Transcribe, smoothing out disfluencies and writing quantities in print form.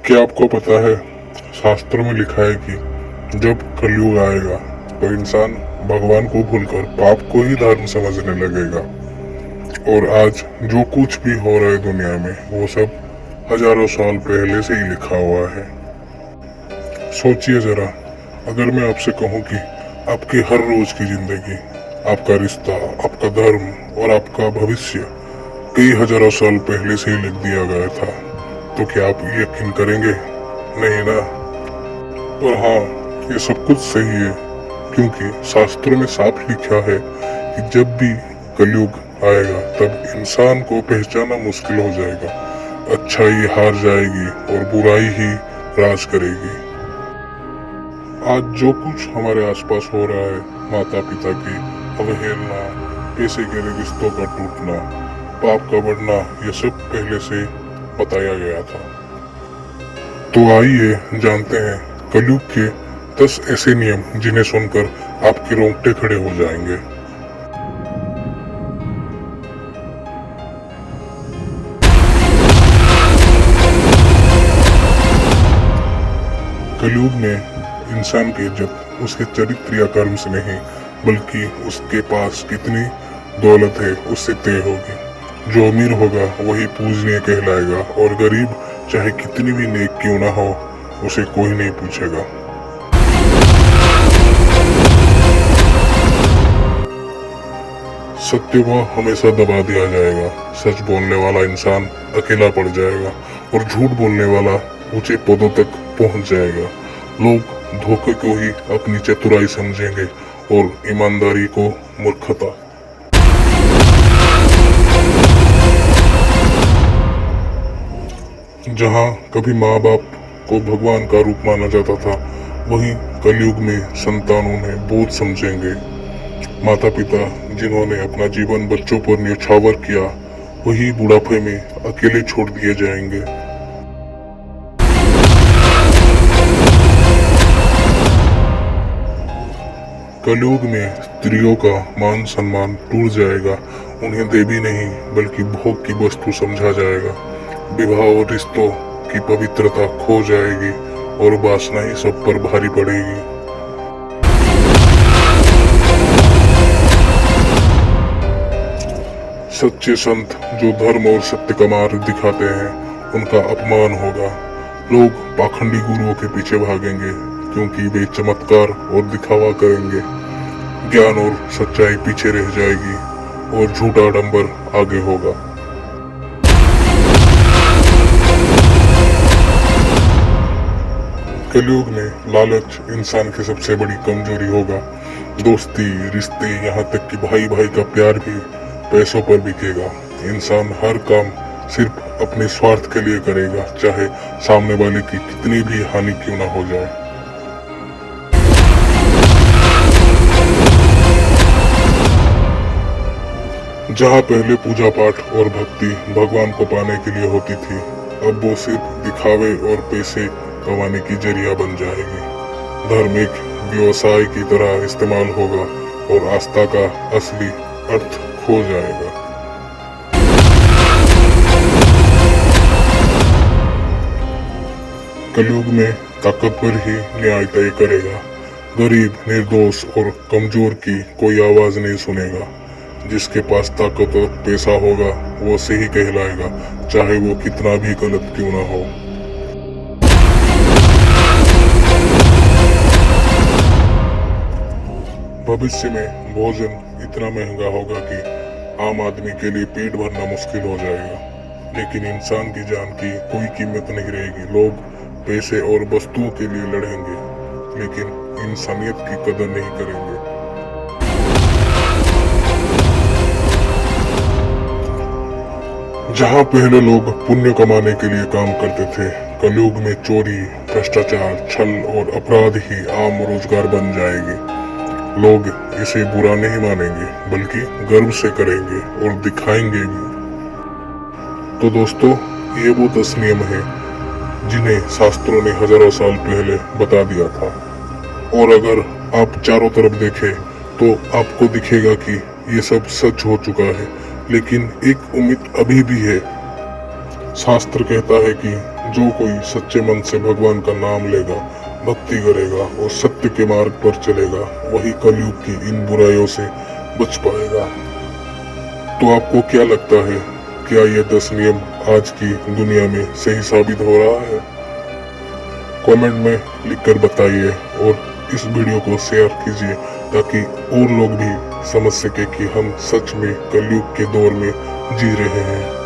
क्या आपको पता है, शास्त्रों में लिखा है कि जब कलयुग आएगा तो इंसान भगवान को भूलकर पाप को ही धर्म समझने लगेगा। और आज जो कुछ भी हो रहा है दुनिया में वो सब हजारों साल पहले से ही लिखा हुआ है। सोचिए जरा, अगर मैं आपसे कहूँ कि आपके हर रोज की जिंदगी, आपका रिश्ता, आपका धर्म और आपका भविष्य कई हजारों साल पहले से ही लिख दिया गया था, तो क्या आप यकीन करेंगे? नहीं ना। पर हाँ, ये सब कुछ सही है, क्योंकि शास्त्रों में साफ लिखा है कि जब भी कलयुग आएगा तब इंसान को पहचानना मुश्किल हो जाएगा। अच्छाई हार जाएगी और बुराई ही राज करेगी। आज जो कुछ हमारे आसपास हो रहा है, माता पिता की अवहेलना, पैसे के लिए रिश्तों का टूटना, पाप का बढ़ना, ये सब पहले से बताया गया था। तो आइए जानते हैं कलयुग के 10 ऐसे नियम जिन्हें सुनकर आपके रोंगटे खड़े हो जाएंगे। कलयुग में इंसान की इज्जत उसके चरित्र या कर्म से नहीं, बल्कि उसके पास कितनी दौलत है उससे तय होगी। जो अमीर होगा वही पूजनीय कहलाएगा, और गरीब चाहे कितनी भी नेक क्यों ना हो, उसे कोई नहीं पूछेगा। सत्य को हमेशा दबा दिया जाएगा। सच बोलने वाला इंसान अकेला पड़ जाएगा और झूठ बोलने वाला ऊंचे पदों तक पहुंच जाएगा। लोग धोखे को ही अपनी चतुराई समझेंगे और ईमानदारी को मूर्खता। जहां कभी माँ बाप को भगवान का रूप माना जाता था, वहीं कलयुग में संतान उन्हें बोझ समझेंगे। माता पिता जिन्होंने अपना जीवन बच्चों पर न्यौछावर किया, वही बुढ़ापे में अकेले छोड़ दिए जाएंगे। कलयुग में स्त्रियों का मान सम्मान टूट जाएगा। उन्हें देवी नहीं बल्कि भोग की वस्तु समझा जाएगा। विवाह और रिश्तों की पवित्रता खो जाएगी और वासना ही सब पर भारी पड़ेगी। सच्चे संत जो धर्म और सत्य का मार्ग दिखाते हैं, उनका अपमान होगा। लोग पाखंडी गुरुओं के पीछे भागेंगे, क्योंकि वे चमत्कार और दिखावा करेंगे। ज्ञान और सच्चाई पीछे रह जाएगी और झूठा आडंबर आगे होगा। कलयुग में लालच इंसान की सबसे बड़ी कमजोरी होगा। दोस्ती, रिश्ते, यहाँ तक कि भाई भाई का प्यार भी पैसों पर बिकेगा। इंसान हर काम सिर्फ अपने स्वार्थ के लिए करेगा, चाहे सामने वाले की कितनी भी हानि क्यों ना हो जाए। जहाँ पहले पूजा पाठ और भक्ति भगवान को पाने के लिए होती थी, अब वो सिर्फ दिखावे और पैसे कमाने की जरिया बन जाएगी। धर्म एक व्यवसाय की तरह इस्तेमाल होगा और आस्था का असली अर्थ खो जाएगा। कलयुग में ताकतवर ही न्याय तय करेगा। गरीब, निर्दोष और कमजोर की कोई आवाज नहीं सुनेगा। जिसके पास ताकत और पैसा होगा वो सही कहलाएगा, चाहे वो कितना भी गलत क्यों ना हो। भविष्य में भोजन इतना महंगा होगा कि आम आदमी के लिए पेट भरना मुश्किल हो जाएगा। लेकिन इंसान की जान की कोई कीमत नहीं रहेगी। लोग पैसे और वस्तुओं के लिए लड़ेंगे, लेकिन इंसानियत की कदर नहीं करेंगे। जहाँ पहले लोग पुण्य कमाने के लिए काम करते थे, कलयुग में चोरी, भ्रष्टाचार, छल और अपराध ही आम रोजगार बन जाएगी। लोग इसे बुरा नहीं मानेंगे, बल्कि गर्व से करेंगे और दिखाएंगे भी। तो दोस्तों, ये वो 10 नियम है जिन्हें शास्त्रों ने हजारों साल पहले बता दिया था। और अगर आप चारों तरफ देखें तो आपको दिखेगा कि ये सब सच हो चुका है, लेकिन एक उम्मीद अभी भी है। शास्त्र कहता है कि जो कोई सच्चे मन से भगवान का नाम लेगा, भक्ति करेगा और सत्य के मार्ग पर चलेगा, वही कलयुग की इन बुराइयों से बच पाएगा। तो आपको क्या लगता है, क्या ये 10 नियम आज की दुनिया में सही साबित हो रहा है? कमेंट में लिखकर बताइए और इस वीडियो को शेयर कीजिए ताकि और लोग भी समझ सके कि हम सच में कलयुग के दौर में जी रहे हैं।